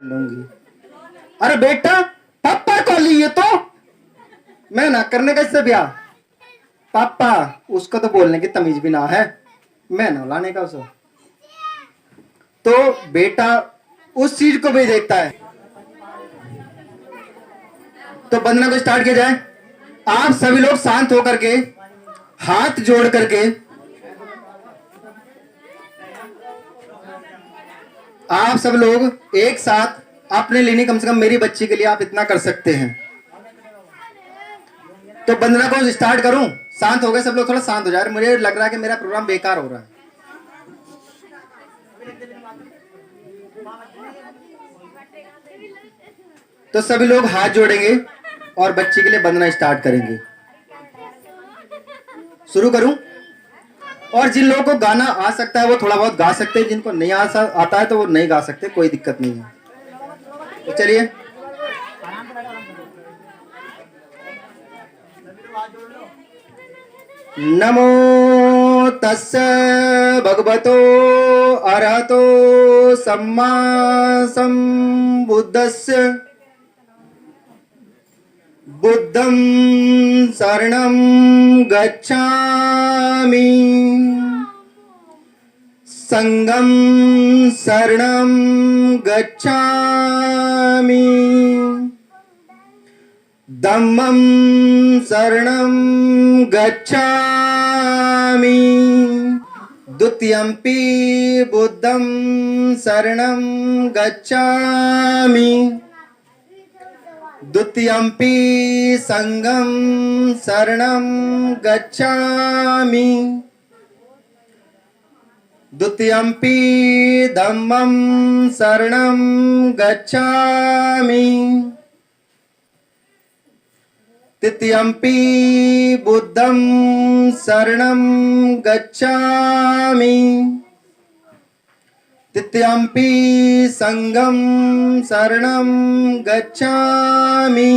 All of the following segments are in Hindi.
लूंगी। अरे बेटा पापा को ली ये तो मैं ना करने का इससे ब्याह। पापा उसको तो बोलने की तमीज भी ना है, मैं ना लाने का उसे। तो बेटा उस चीज को भी देखता है। तो बंदना को स्टार्ट किया जाए। आप सभी लोग शांत होकर के हाथ जोड़ करके आप सब लोग एक साथ अपने लिए कम से कम मेरी बच्ची के लिए आप इतना कर सकते हैं। तो बंदना को स्टार्ट करूं? शांत हो गए सब लोग? थोड़ा शांत हो जाए, मुझे लग रहा है कि मेरा प्रोग्राम बेकार हो रहा है। तो सभी लोग हाथ जोड़ेंगे और बच्ची के लिए बंदना स्टार्ट करेंगे। शुरू करूं? और जिन लोगों को गाना आ सकता है वो थोड़ा बहुत गा सकते हैं, जिनको नहीं आता है तो वो नहीं गा सकते, कोई दिक्कत नहीं है। तो चलिए। नमो तस्स भगवतो अरहतो सम्मा संबुद्धस्य बुद्धं शरणं गच्छामि संघं शरणं गच्छामि धम्मं शरणं गच्छामि द्वितीयंपि बुद्धं शरणं गच्छामि द्वितीयंपि संघं शरणं गच्छामि द्वितीयंपि धम्मं शरणं गच्छामि तृतीयंपि बुद्धं शरणं गच्छामि तृतीयंपि संघं शरणं गच्छामि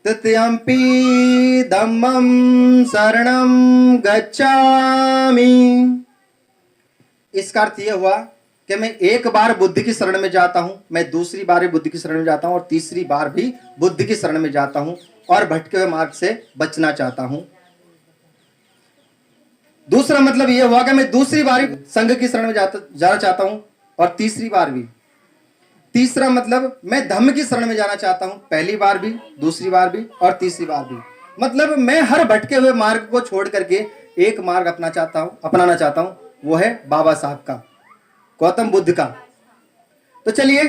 तृतीयंपि धम्मं शरणं गच्छामि। इसका अर्थ यह हुआ कि मैं एक बार बुद्ध की शरण में जाता हूं, मैं दूसरी बार भी बुद्ध की शरण में जाता हूं और तीसरी बार भी बुद्ध की शरण में जाता हूं और भटके हुए मार्ग से बचना चाहता हूं। दूसरा मतलब यह हुआ कि मैं दूसरी बार संघ की शरण में जाना चाहता हूं और तीसरी बार भी। तीसरा मतलब मैं धम्म की शरण में जाना चाहता हूं, पहली बार भी, दूसरी बार भी और तीसरी बार भी। मतलब मैं हर भटके हुए मार्ग को छोड़ करके एक मार्ग अपनाना चाहता हूं, वो है बाबा साहब का, गौतम बुद्ध का। तो चलिए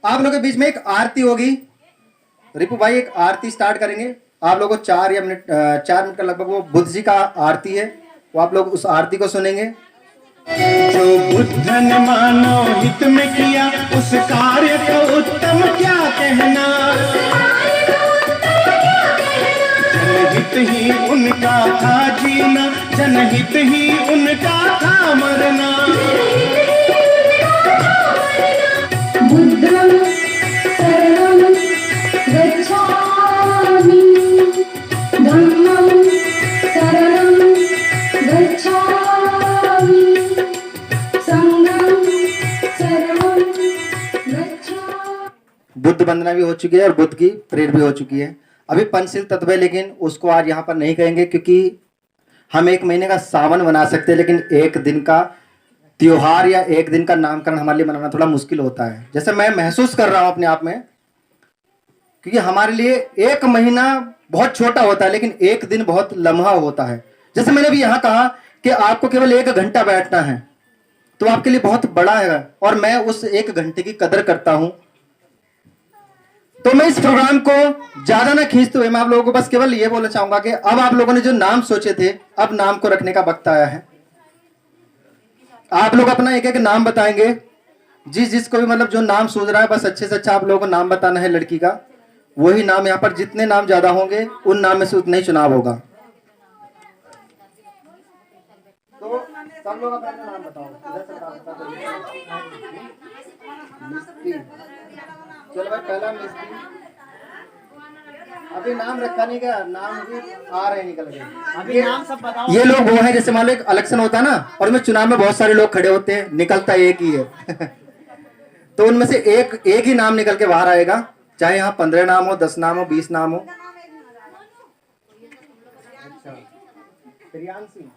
आप लोगों के बीच में एक आरती होगी। रिपु भाई एक आरती स्टार्ट करेंगे। आप लोगों को 4 मिनट का लगभग वो बुद्ध जी का आरती है, वो आप लोग उस आरती को सुनेंगे। जो बुद्ध ने मानव हित में किया उस कार्य को उत्तम क्या कहना। जनहित ही उनका था जीना, जनहित ही उनका था मरना। बुद्धं शरणं गच्छामि धम्मं शरणं गच्छामि संघं शरणं गच्छामि। बुद्ध वंदना भी हो चुकी है और बुद्ध की प्रेयर भी हो चुकी है। अभी पंचशील तत्व है, लेकिन उसको आज यहाँ पर नहीं कहेंगे क्योंकि हम 1 महीने का सावन बना सकते हैं, लेकिन एक दिन का त्योहार या एक दिन का नामकरण हमारे लिए मनाना थोड़ा मुश्किल होता है। जैसे मैं महसूस कर रहा हूं अपने आप में, क्योंकि हमारे लिए 1 महीना बहुत छोटा होता है लेकिन एक दिन बहुत लम्हा होता है। जैसे मैंने भी यहाँ कहा कि आपको केवल 1 घंटा बैठना है तो आपके लिए बहुत बड़ा है और मैं उस 1 घंटे की कदर करता हूं। तो मैं इस प्रोग्राम को ज्यादा ना खींचते हुए मैं आप लोगों को बस केवल ये बोलना चाहूंगा कि अब आप लोगों ने जो नाम सोचे थे, अब नाम को रखने का वक्त आया है। आप लोग अपना एक एक नाम बताएंगे, जिसको भी मतलब जो नाम सोच रहा है बस अच्छे से अच्छा आप लोगों को नाम बताना है लड़की का। वही नाम, यहाँ पर जितने नाम ज्यादा होंगे उन नाम में से उतना ही चुनाव होगा। तो सब लोग अपना नाम बताओ। मिस्त्री, चलो भाई पहला मिस्त्री। अभी नाम रखा नहीं गया, नाम भी आ रहे निकल गए। अभी नाम सब बताओ। ये लोग वो है, जैसे मान लो एक इलेक्शन होता है ना और उसमें चुनाव में बहुत सारे लोग खड़े होते हैं, निकलता एक ही है। तो उनमें से एक ही नाम निकल के बाहर आएगा, चाहे यहाँ 15 नाम हो, 10 नाम हो, 20 नाम हो। अच्छा, प्रियांशी,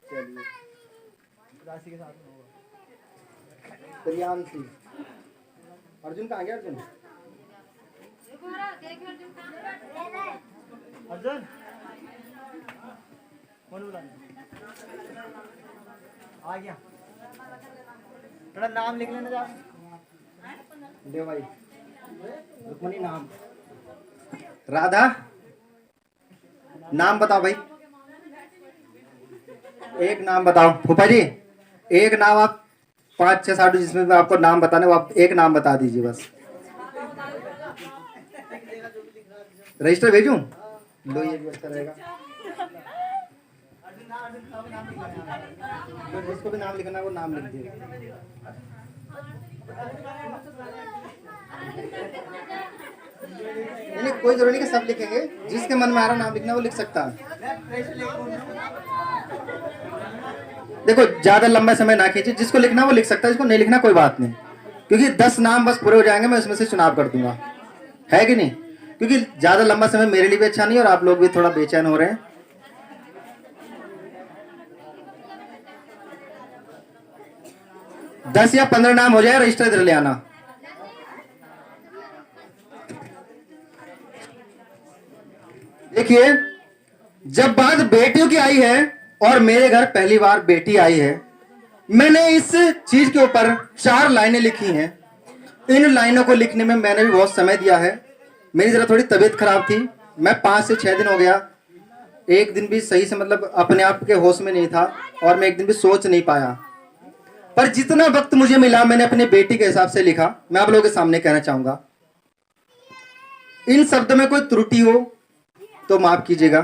चलिए प्रियांशी। अर्जुन कहाँ गया? अर्जुन अर्जुन आ गया, थोड़ा नाम लिख लेना जा। ले भाई, रुक्मणी नाम, राधा नाम बताओ भाई, एक नाम बताओ। फूफा जी एक नाम, आप 5 6 7 जिसमें भी आपको नाम बताने, वो आप एक नाम बता दीजिए बस। रजिस्टर भेजूं? लो ये भी अच्छा रहेगा। तो जिसको भी नाम लिखना है वो नाम लिख दिए। नहीं कोई जरूरी नहीं कि सब लिखेंगे, जिसके मन में आ रहा नाम लिखना वो लिख सकता है। देखो ज्यादा लंबा समय ना खींचे, जिसको लिखना वो लिख सकता है, जिसको नहीं लिखना कोई बात नहीं, क्योंकि 10 नाम बस पूरे हो जाएंगे, मैं उसमें से चुनाव कर दूंगा, है कि नहीं? क्योंकि ज्यादा लंबा समय मेरे लिए भी अच्छा नहीं और आप लोग भी थोड़ा बेचैन हो रहे हैं। दस या 15 नाम हो जाए, रजिस्टर इधर ले आना। देखिए जब बात बेटियों की आई है और मेरे घर पहली बार बेटी आई है, मैंने इस चीज के ऊपर 4 लाइनें लिखी हैं। इन लाइनों को लिखने में मैंने भी बहुत समय दिया है। मेरी जरा थोड़ी तबीयत खराब थी, मैं 5 से 6 दिन हो गया, एक दिन भी सही से मतलब अपने आप के होश में नहीं था और मैं एक दिन भी सोच नहीं पाया। पर जितना वक्त मुझे मिला मैंने अपनी बेटी के हिसाब से लिखा। मैं आप लोगों के सामने कहना चाहूंगा, इन शब्दों में कोई त्रुटि हो तो माफ कीजिएगा,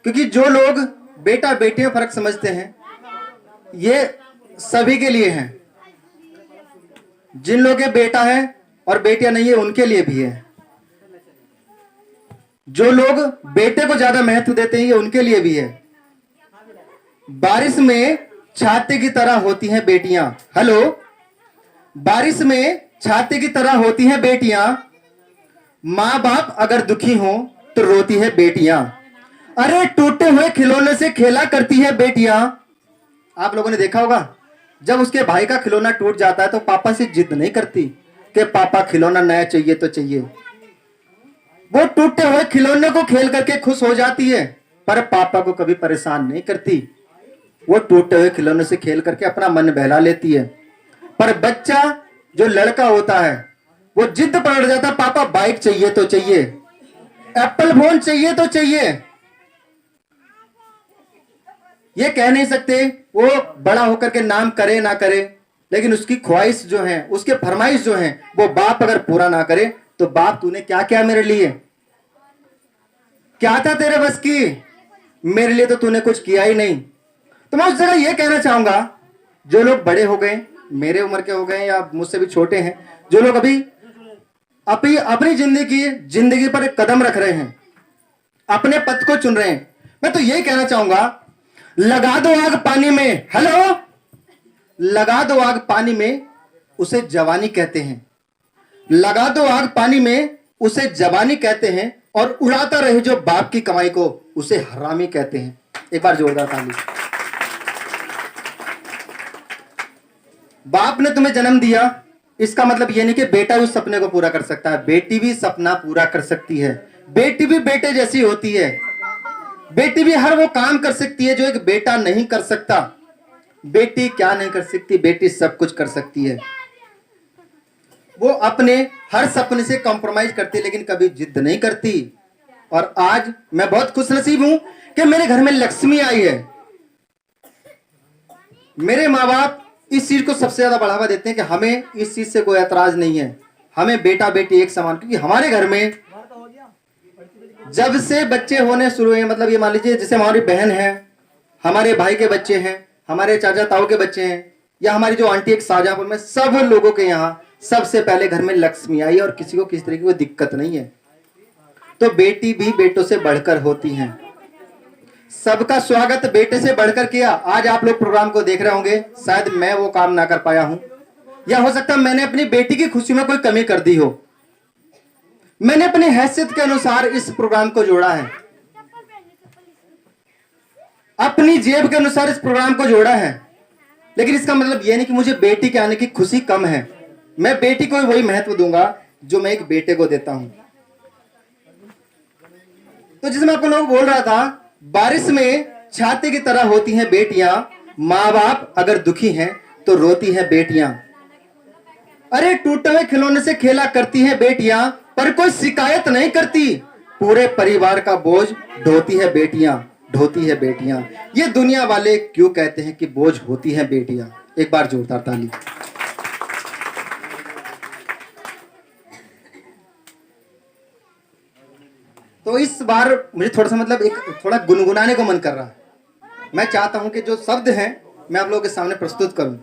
क्योंकि जो लोग बेटा बेटी में फर्क समझते हैं ये सभी के लिए है। जिन लोगों के बेटा है और बेटियां नहीं है उनके लिए भी है। जो लोग बेटे को ज्यादा महत्व देते हैं ये उनके लिए भी है। बारिश में छाते की तरह होती हैं बेटियां। हेलो, बारिश में छाते की तरह होती हैं बेटियां। माँ बाप अगर दुखी हो तो रोती है बेटियां। अरे टूटे हुए खिलौने से खेला करती है बेटियां। आप लोगों ने देखा होगा जब उसके भाई का खिलौना टूट जाता है तो पापा से जिद नहीं करती कि पापा खिलौना नया चाहिए तो चाहिए। वो टूटे हुए खिलौने को खेल करके खुश हो जाती है, पर पापा को कभी परेशान नहीं करती। वो टूटे हुए खिलौने से खेल करके अपना मन बहला लेती है। पर बच्चा जो लड़का होता है वो जिद पकड़ जाता, पापा बाइक चाहिए तो चाहिए, एप्पल फोन चाहिए तो चाहिए। ये कह नहीं सकते वो बड़ा होकर के नाम करे ना करे, लेकिन उसकी ख्वाहिश जो है, उसके फरमाइश जो है, वो बाप अगर पूरा ना करे तो बाप तूने क्या किया मेरे लिए, क्या था तेरे बस की, मेरे लिए तो तूने कुछ किया ही नहीं। तो मैं उस जगह ये कहना चाहूंगा, जो लोग बड़े हो गए, मेरे उम्र के हो गए या मुझसे भी छोटे हैं, जो लोग अभी अपनी जिंदगी पर एक कदम रख रहे हैं, अपने पथ को चुन रहे हैं, मैं तो यही कहना चाहूंगा, लगा दो आग पानी में। हेलो, लगा दो आग पानी में, उसे जवानी कहते हैं। लगा दो आग पानी में, उसे जवानी कहते हैं। और उड़ाता रहे जो बाप की कमाई को, उसे हरामी कहते हैं। एक बार जोरदार ताली। बाप ने तुम्हें जन्म दिया, इसका मतलब यह नहीं कि बेटा उस सपने को पूरा कर सकता है, बेटी भी सपना पूरा कर सकती है। बेटी भी बेटे जैसी होती है। बेटी भी हर वो काम कर सकती है जो एक बेटा नहीं कर सकता। बेटी क्या नहीं कर सकती? बेटी सब कुछ कर सकती है। वो अपने हर सपने से कॉम्प्रोमाइज करती है, लेकिन कभी जिद नहीं करती। और आज मैं बहुत खुशनसीब हूं कि मेरे घर में लक्ष्मी आई है। मेरे माँ बाप इस चीज को सबसे ज्यादा बढ़ावा देते हैं कि हमें इस चीज से कोई ऐतराज नहीं है, हमें बेटा बेटी एक समान। क्योंकि हमारे घर में जब से बच्चे होने शुरू हुए, मतलब ये मान लीजिए जैसे हमारी बहन है, हमारे भाई के बच्चे हैं, हमारे चाचा ताऊ के बच्चे हैं, या हमारी जो आंटी एक शाहजहांपुर में, सब लोगों के यहाँ सबसे पहले घर में लक्ष्मी आई और किसी को किसी तरह की कोई दिक्कत नहीं है। तो बेटी भी बेटों से बढ़कर होती हैं। सबका स्वागत बेटे से बढ़कर किया। आज आप लोग प्रोग्राम को देख रहे होंगे, शायद मैं वो काम ना कर पाया हूं, या हो सकता है मैंने अपनी बेटी की खुशी में कोई कमी कर दी हो। मैंने अपनी हैसियत के अनुसार इस प्रोग्राम को जोड़ा है, अपनी जेब के अनुसार इस प्रोग्राम को जोड़ा है, लेकिन इसका मतलब यह नहीं कि मुझे बेटी के आने की खुशी कम है। मैं बेटी को वही महत्व दूंगा जो मैं एक बेटे को देता हूं। तो जिसमें आपको लोग बोल रहा था, बारिश में छाते की तरह होती हैं बेटियां, माँ बाप अगर दुखी हैं तो रोती हैं बेटियां। अरे टूटे हुए खिलौने से खेला करती हैं बेटियां, पर कोई शिकायत नहीं करती, पूरे परिवार का बोझ ढोती है बेटियां, ढोती है बेटियां। ये दुनिया वाले क्यों कहते हैं कि बोझ होती हैं बेटियां? एक बार जोरदार ताली। तो इस बार मुझे थोड़ा सा मतलब एक थोड़ा गुनगुनाने को मन कर रहा है। मैं चाहता हूं कि जो शब्द हैं मैं आप लोगों के सामने प्रस्तुत करूं।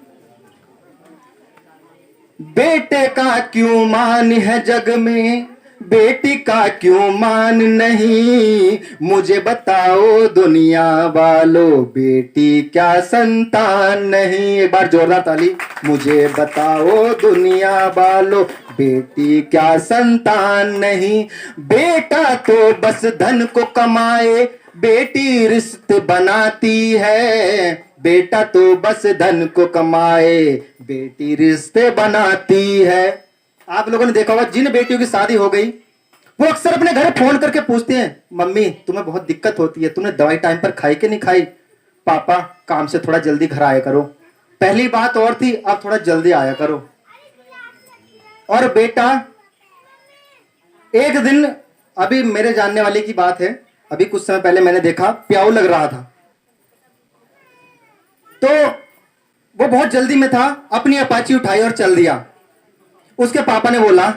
बेटे का क्यों मान है जग में, बेटी का क्यों मान नहीं, मुझे बताओ दुनिया वालों, बेटी क्या संतान नहीं। एक बार जोरदार ताली। मुझे बताओ दुनिया वालों, बेटी क्या संतान नहीं। बेटा तो बस धन को कमाए, बेटी रिश्ते बनाती है। बेटा तो बस धन को कमाए, बेटी रिश्ते बनाती है। आप लोगों ने देखा होगा जिन बेटियों की शादी हो गई वो अक्सर अपने घर फोन करके पूछते हैं, मम्मी तुम्हें बहुत दिक्कत होती है, तुमने दवाई टाइम पर खाई कि नहीं खाई? पापा काम से थोड़ा जल्दी घर आया करो। पहली बात और थी, अब थोड़ा जल्दी आया करो। और बेटा एक दिन, अभी मेरे जानने वाले की बात है, अभी कुछ समय पहले मैंने देखा प्याऊ लग रहा था, तो वो बहुत जल्दी में था, अपनी अपाची उठाई और चल दिया। उसके पापा ने बोला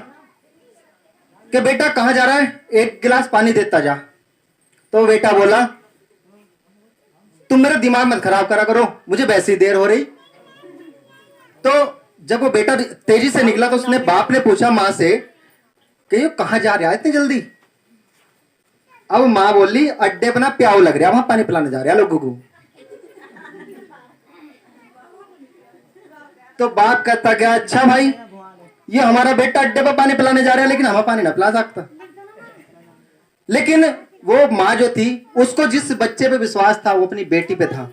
कि बेटा कहां जा रहा है, एक गिलास पानी देता जा। तो बेटा बोला तुम मेरा दिमाग मत खराब करा करो, मुझे वैसी देर हो रही। तो जब वो बेटा तेजी से निकला तो उसने बाप ने पूछा मां से कि ये कहां जा रहा है इतनी जल्दी? अब मां बोली अड्डे बना प्याऊ लग रहा, वहां पानी पिलाने जा रहा लोगों को। तो बाप कहता गया अच्छा भाई, ये हमारा बेटा अड्डे पर पानी पिलाने जा रहा है, लेकिन हमें पानी ना पिला सकता। लेकिन वो माँ जो थी उसको जिस बच्चे पे विश्वास था वो अपनी बेटी पे था,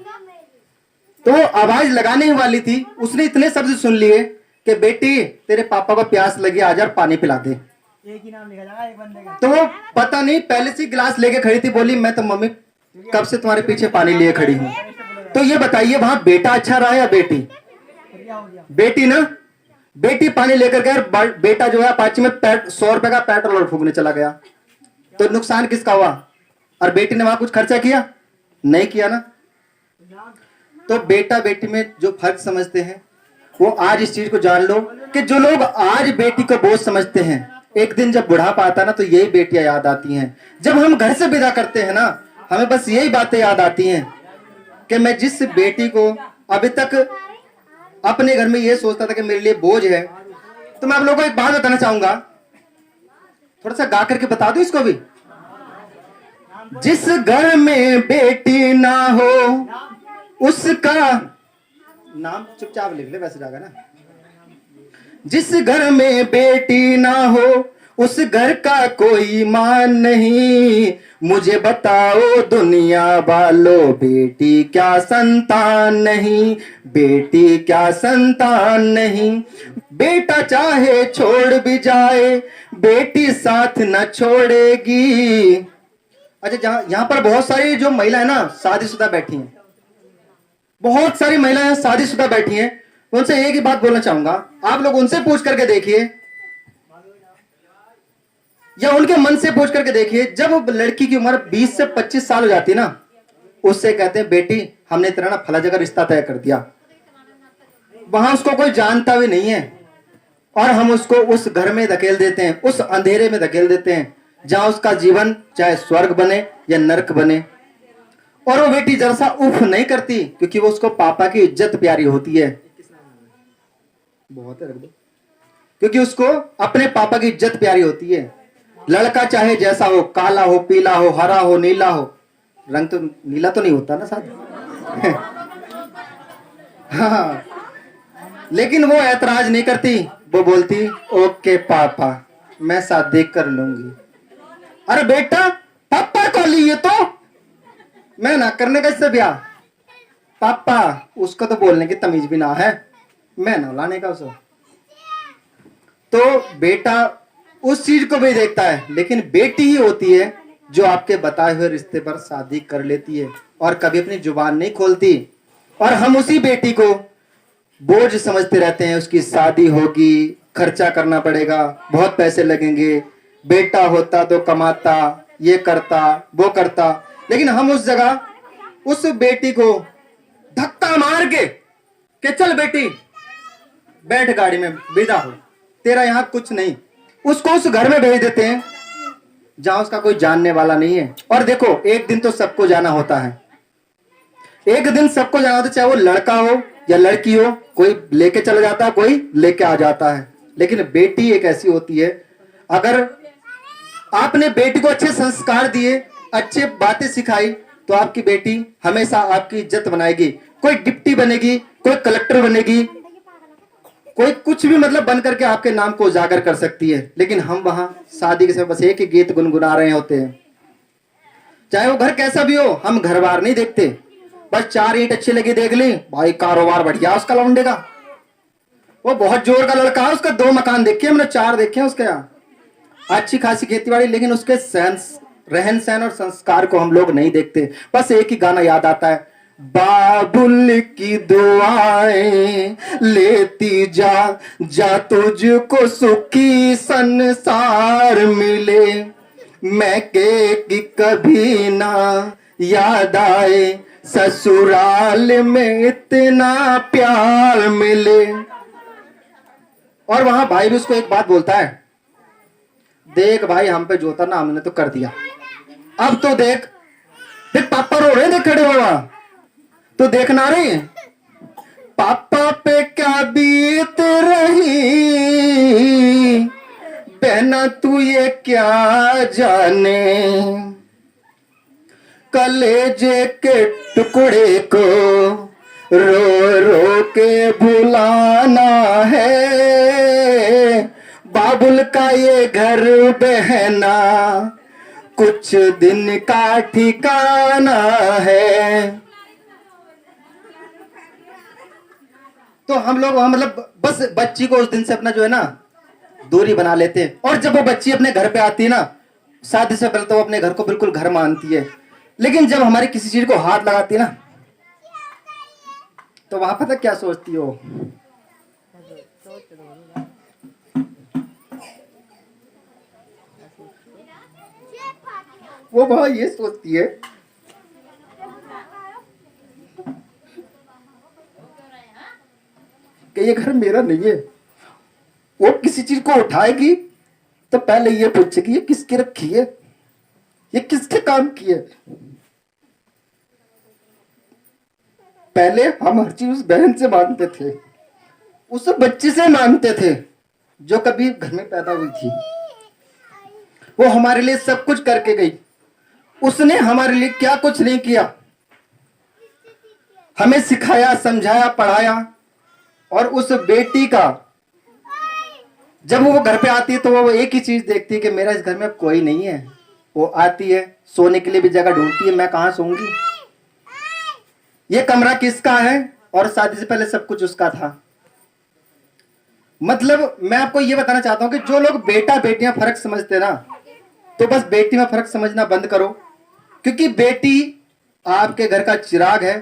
तो वो आवाज लगाने ही वाली थी, उसने इतने शब्द सुन लिए कि बेटी तेरे पापा को प्यास लगी, आ जा पानी पिला दे। एक ही नाम लिखा जाएगा एक बंदे का। तो वो पता नहीं पहले से गिलास लेके खड़ी थी, बोली मैं तो मम्मी कब से तुम्हारे पीछे पानी लिए खड़ी हूं। तो ये बताइए वहां बेटा अच्छा रहा या बेटी? क्या हो गया? बेटी ना। बेटी पानी लेकर गया, बेटा जो है अपाची में 100 रुपए का पेट्रोल फूकने चला गया। तो नुकसान किसका हुआ? और बेटी ने वहां कुछ खर्चा किया? नहीं किया ना। तो बेटा बेटी में जो फर्क समझते हैं वो आज इस चीज को जान लो कि जो लोग आज बेटी को बोझ समझते हैं, एक दिन जब बुढ़ापा आता ना तो यही बेटियां याद आती हैं। जब हम घर से विदा करते हैं ना, हमें बस यही बातें याद आती हैं कि मैं जिस बेटी को अभी तक अपने घर में ये सोचता था कि मेरे लिए बोझ है। तो मैं आप लोगों को एक बात बताना चाहूंगा, थोड़ा सा गा करके बता दो इसको भी। जिस घर में बेटी ना हो उसका नाम चुपचाप लिख ले, वैसे जाएगा ना। जिस घर में बेटी ना हो उस घर का कोई मान नहीं, मुझे बताओ दुनिया वालों, बेटी क्या संतान नहीं, बेटी क्या संतान नहीं। बेटा चाहे छोड़ भी जाए बेटी साथ न छोड़ेगी। अच्छा, यहाँ पर बहुत सारी जो महिला है ना शादीशुदा बैठी हैं, बहुत सारी महिलाएं शादीशुदा बैठी हैं। उनसे एक ही बात बोलना चाहूंगा, आप लोग उनसे पूछ करके देखिए या उनके मन से पूछ करके देखिए, जब लड़की की उम्र 20 से 25 साल हो जाती है ना, उससे कहते हैं बेटी हमने तेरा ना फला जगह रिश्ता तय कर दिया। वहां उसको कोई जानता भी नहीं है और हम उसको उस घर में धकेल देते हैं, उस अंधेरे में धकेल देते हैं जहां उसका जीवन चाहे स्वर्ग बने या नरक बने। और वो बेटी जरा सा उफ नहीं करती क्योंकि वो उसको पापा की इज्जत प्यारी होती है। बहुत है, रख दो। क्योंकि उसको अपने पापा की इज्जत प्यारी होती है। लड़का चाहे जैसा हो, काला हो, पीला हो, हरा हो, नीला हो, रंग तो नीला तो नहीं होता ना साथ। हाँ, लेकिन वो ऐतराज नहीं करती, वो बोलती ओके पापा, मैं शादी कर लूंगी। अरे बेटा, पापा को लिए तो मैं ना करने का इससे ब्याह। पापा, उसको तो बोलने की तमीज भी ना है, मैं ना लाने का उसको। तो बेटा उस चीज को भी देखता है, लेकिन बेटी ही होती है जो आपके बताए हुए रिश्ते पर शादी कर लेती है और कभी अपनी जुबान नहीं खोलती। और हम उसी बेटी को बोझ समझते रहते हैं, उसकी शादी होगी, खर्चा करना पड़ेगा, बहुत पैसे लगेंगे, बेटा होता तो कमाता, ये करता वो करता। लेकिन हम उस जगह उस बेटी को धक्का मार के चल बेटी बैठ गाड़ी में, विदा हो, तेरा यहां कुछ नहीं, उसको उस घर में भेज देते हैं जहां उसका कोई जानने वाला नहीं है। और देखो, एक दिन तो सबको जाना होता है, एक दिन सबको जाना होता है, चाहे वो लड़का हो या लड़की हो, कोई लेके चला जाता है, कोई लेके आ जाता है। लेकिन बेटी एक ऐसी होती है, अगर आपने बेटी को अच्छे संस्कार दिए, अच्छे बातें सिखाई, तो आपकी बेटी हमेशा आपकी इज्जत बनाएगी। कोई डिप्टी बनेगी, कोई कलेक्टर बनेगी, कोई कुछ भी मतलब बन करके आपके नाम को उजागर कर सकती है। लेकिन हम वहां शादी के समय बस एक ही गीत गुनगुना रहे होते हैं, चाहे वो घर कैसा भी हो, हम घर बार नहीं देखते, बस 4 ईंट अच्छी लगी देख ली, भाई कारोबार बढ़िया उसका लौंडे का, वो बहुत जोर का लड़का है, उसका 2 मकान देखे हमने, 4 देखे उसके यहाँ, अच्छी खासी खेती बाड़ी। लेकिन उसके रहन सहन और संस्कार को हम लोग नहीं देखते। बस एक ही गाना याद आता है, बाबुल की दुआएं लेती जा, जा तुझको सुखी संसार मिले, मैं कि कभी ना याद आए, ससुराल में इतना प्यार मिले। और वहां भाई भी उसको एक बात बोलता है, देख भाई, हम पे जो था ना हमने तो कर दिया, अब तो देख, देख पापा रो रहे, देख खड़े हुआ, तो देखना रही पापा पे क्या बीत रही, बहना तू ये क्या जाने, कलेजे के टुकड़े को रो रो के भुलाना है, बाबुल का ये घर बहना कुछ दिन का ठिकाना है। तो हम लोग वहां मतलब बस बच्ची को उस दिन से अपना जो है ना दूरी बना लेते हैं। और जब वो बच्ची अपने घर पे आती है ना, शादी से पहले तो वो अपने घर को बिल्कुल घर मानती है, लेकिन जब हमारी किसी चीज को हाथ लगाती है ना, तो वहां पता क्या सोचती हो, वो वहां ये सोचती है कि ये घर मेरा नहीं है। वो किसी चीज को उठाएगी तो पहले ये पूछेगी ये किसकी रखी है, ये किसके काम की है। पहले हम हर चीज उस बहन से मांगते थे, उस बच्ची से मांगते थे जो कभी घर में पैदा हुई थी। वो हमारे लिए सब कुछ करके गई, उसने हमारे लिए क्या कुछ नहीं किया, हमें सिखाया, समझाया, पढ़ाया। और उस बेटी का जब वो घर पे आती है तो वो एक ही चीज देखती है कि मेरा इस घर में अब कोई नहीं है। वो आती है, सोने के लिए भी जगह ढूंढती है, मैं कहां सोऊंगी, ये कमरा किसका है, और शादी से पहले सब कुछ उसका था। मतलब मैं आपको ये बताना चाहता हूं कि जो लोग बेटा बेटियां फर्क समझते हैं ना, तो बस बेटी में फर्क समझना बंद करो, क्योंकि बेटी आपके घर का चिराग है।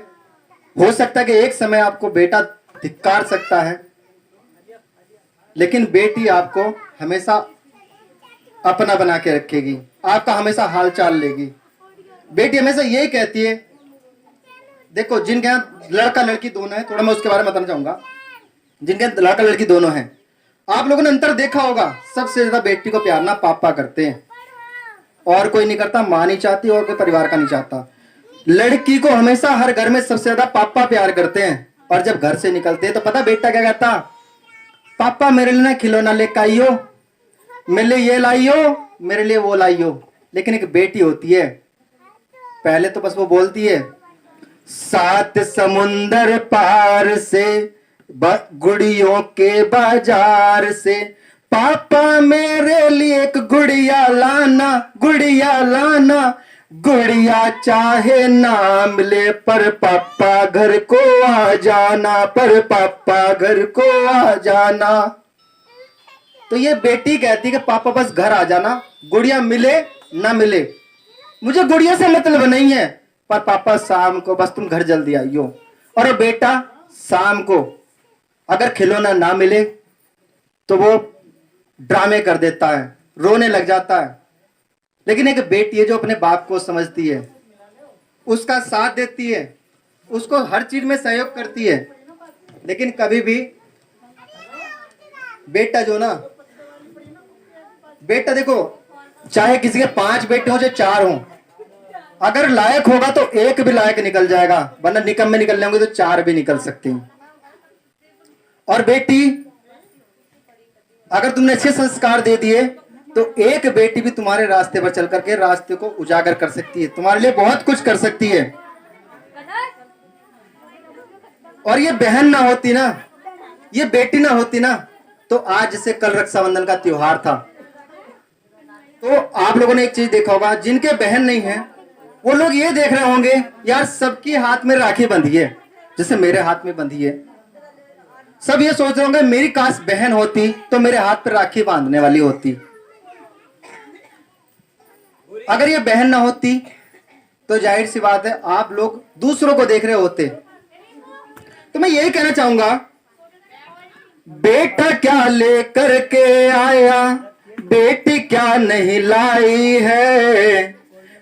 हो सकता है कि एक समय आपको बेटा धिक्कार सकता है, लेकिन बेटी आपको हमेशा अपना बना के रखेगी, आपका हमेशा हाल चाल लेगी। बेटी हमेशा यही कहती है, देखो जिनके यहाँ लड़का लड़की दोनों है, थोड़ा मैं उसके बारे में बताना चाहूंगा, जिनके यहाँ लड़का लड़की दोनों हैं, आप लोगों ने अंतर देखा होगा, सबसे ज्यादा बेटी को प्यार ना पापा करते हैं, और कोई नहीं करता, माँ नहीं चाहती और कोई परिवार का नहीं चाहता। लड़की को हमेशा हर घर में सबसे ज्यादा पापा प्यार करते हैं, और जब घर से निकलते हैं तो पता बेटा क्या कहता, पापा मेरे लिए ना खिलौना लेकर आइयो, मेरे लिए ये लाइयो, मेरे लिए वो लाइयो। लेकिन एक बेटी होती है, पहले तो बस वो बोलती है, 7 समुंदर पार से गुड़ियों के बाजार से पापा मेरे लिए एक गुड़िया लाना, गुड़िया लाना। गुड़िया चाहे ना मिले पर पापा घर को आ जाना, पर पापा घर को आ जाना। तो ये बेटी कहती कि पापा बस घर आ जाना, गुड़िया मिले ना मिले मुझे गुड़िया से मतलब नहीं है, पर पापा शाम को बस तुम घर जल्दी आइयो। और बेटा शाम को अगर खिलौना ना मिले तो वो ड्रामे कर देता है, रोने लग जाता है। लेकिन एक बेटी है जो अपने बाप को समझती है, उसका साथ देती है, उसको हर चीज में सहयोग करती है। लेकिन कभी भी बेटा जो ना, बेटा देखो चाहे किसी के 5 बेटे हो चाहे 4 हो, अगर लायक होगा तो एक भी लायक निकल जाएगा, वरना निकम्मे निकल जाएंगे तो 4 भी निकल सकती हैं। और बेटी अगर तुमने अच्छे संस्कार दे दिए तो एक बेटी भी तुम्हारे रास्ते पर चल करके रास्ते को उजागर कर सकती है, तुम्हारे लिए बहुत कुछ कर सकती है। और ये बहन ना होती ना, ये बेटी ना होती ना, तो आज जैसे कल रक्षाबंधन का त्योहार था, तो आप लोगों ने एक चीज देखा होगा, जिनके बहन नहीं है वो लोग ये देख रहे होंगे यार सबके हाथ में राखी बंधी है, जैसे मेरे हाथ में बंधी है। सब ये सोच रहे होंगे मेरी काश बहन होती तो मेरे हाथ पर राखी बांधने वाली होती। अगर ये बहन ना होती तो जाहिर सी बात है आप लोग दूसरों को देख रहे होते। तो मैं यही कहना चाहूंगा, बेटा क्या लेकर के आया, बेटी क्या नहीं लाई है।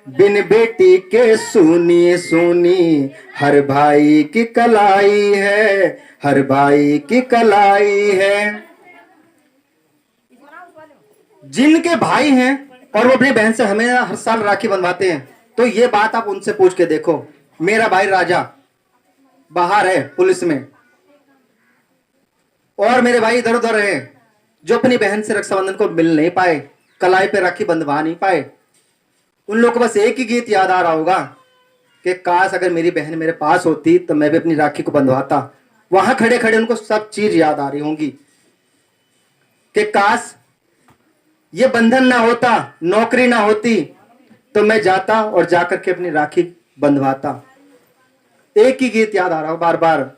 बिन बेटी के सुनी सुनी हर भाई की कलाई है, हर भाई की कलाई है। जिनके भाई हैं और वो अपनी बहन से हमें हर साल राखी बंधवाते हैं, तो ये बात आप उनसे पूछ के देखो। मेरा भाई राजा बाहर है पुलिस में, और मेरे भाई इधर उधर है जो अपनी बहन से रक्षाबंधन को मिल नहीं पाए, कलाई पे राखी बंधवा नहीं पाए। उन लोगों को बस एक ही गीत याद आ रहा होगा कि काश अगर मेरी बहन मेरे पास होती तो मैं भी अपनी राखी को बंधवाता। वहां खड़े खड़े उनको सब चीज याद आ रही होंगी कि काश ये बंधन ना होता, नौकरी ना होती, तो मैं जाता और जाकर के अपनी राखी बंधवाता। एक ही गीत याद आ रहा हो बार बार,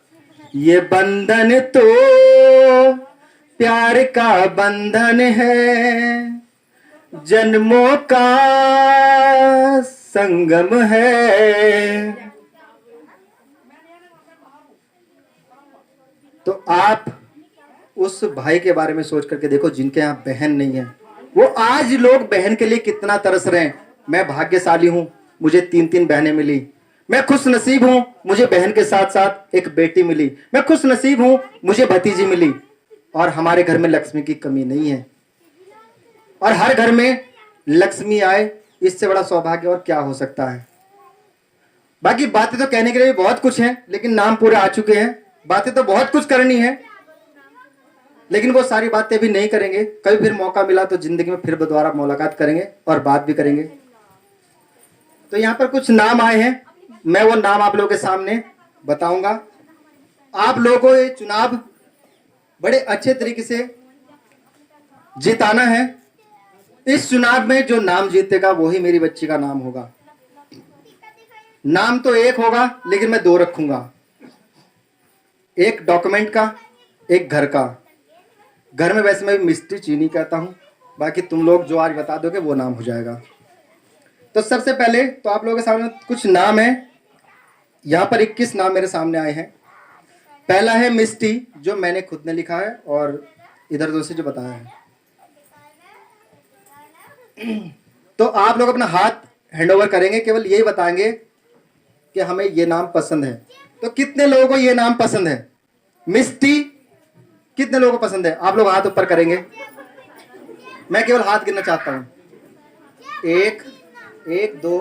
ये बंधन तो प्यार का बंधन है, जन्मों का संगम है। तो आप उस भाई के बारे में सोच करके देखो जिनके यहाँ बहन नहीं है। वो आज लोग बहन के लिए कितना तरस रहे हैं। मैं भाग्यशाली हूं, मुझे 3 बहनें मिली। मैं खुश नसीब हूं, मुझे बहन के साथ साथ एक बेटी मिली। मैं खुश नसीब हूं, मुझे भतीजी मिली। और हमारे घर में लक्ष्मी की कमी नहीं है, और हर घर में लक्ष्मी आए, इससे बड़ा सौभाग्य और क्या हो सकता है। बाकी बातें तो कहने के लिए बहुत कुछ है, लेकिन नाम पूरे आ चुके हैं। बातें तो बहुत कुछ करनी है, लेकिन वो सारी बातें भी नहीं करेंगे। कभी फिर मौका मिला तो जिंदगी में फिर दोबारा मुलाकात करेंगे और बात भी करेंगे। तो यहाँ पर कुछ नाम आए हैं, मैं वो नाम आप लोगों के सामने बताऊंगा। आप लोगों को ये चुनाव बड़े अच्छे तरीके से जिताना है। इस चुनाव में जो नाम जीतेगा वही मेरी बच्ची का नाम होगा। नाम तो एक होगा, लेकिन मैं 2 रखूंगा, एक डॉक्यूमेंट का, एक घर का। घर में वैसे मैं मिस्टी चीनी कहता हूं, बाकी तुम लोग जो आज बता दोगे वो नाम हो जाएगा। तो सबसे पहले तो आप लोगों के सामने कुछ नाम है। यहां पर 21 नाम मेरे सामने आए हैं। पहला है मिस्टी, जो मैंने खुद ने लिखा है और इधर उधर से जो बताया है। तो आप लोग अपना हाथ हैंडओवर करेंगे, केवल यही बताएंगे कि हमें ये नाम पसंद है। तो कितने लोगों को ये नाम पसंद है? मिस्टी कितने लोगों को पसंद है? आप लोग हाथ ऊपर करेंगे, मैं केवल हाथ गिनना चाहता हूं। 1 1 2,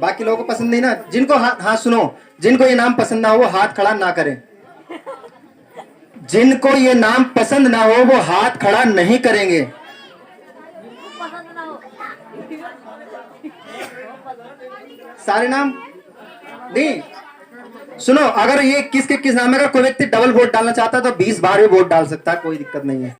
बाकी लोगों को पसंद नहीं ना। जिनको हाथ सुनो, जिनको ये नाम पसंद ना हो वो हाथ खड़ा ना करें। जिनको ये नाम पसंद ना हो वो हाथ खड़ा नहीं करेंगे। सारे नाम नहीं, सुनो, अगर ये किसके किस नाम है, अगर कोई व्यक्ति डबल वोट डालना चाहता है तो 20 बार भी वोट डाल सकता है, कोई दिक्कत नहीं है।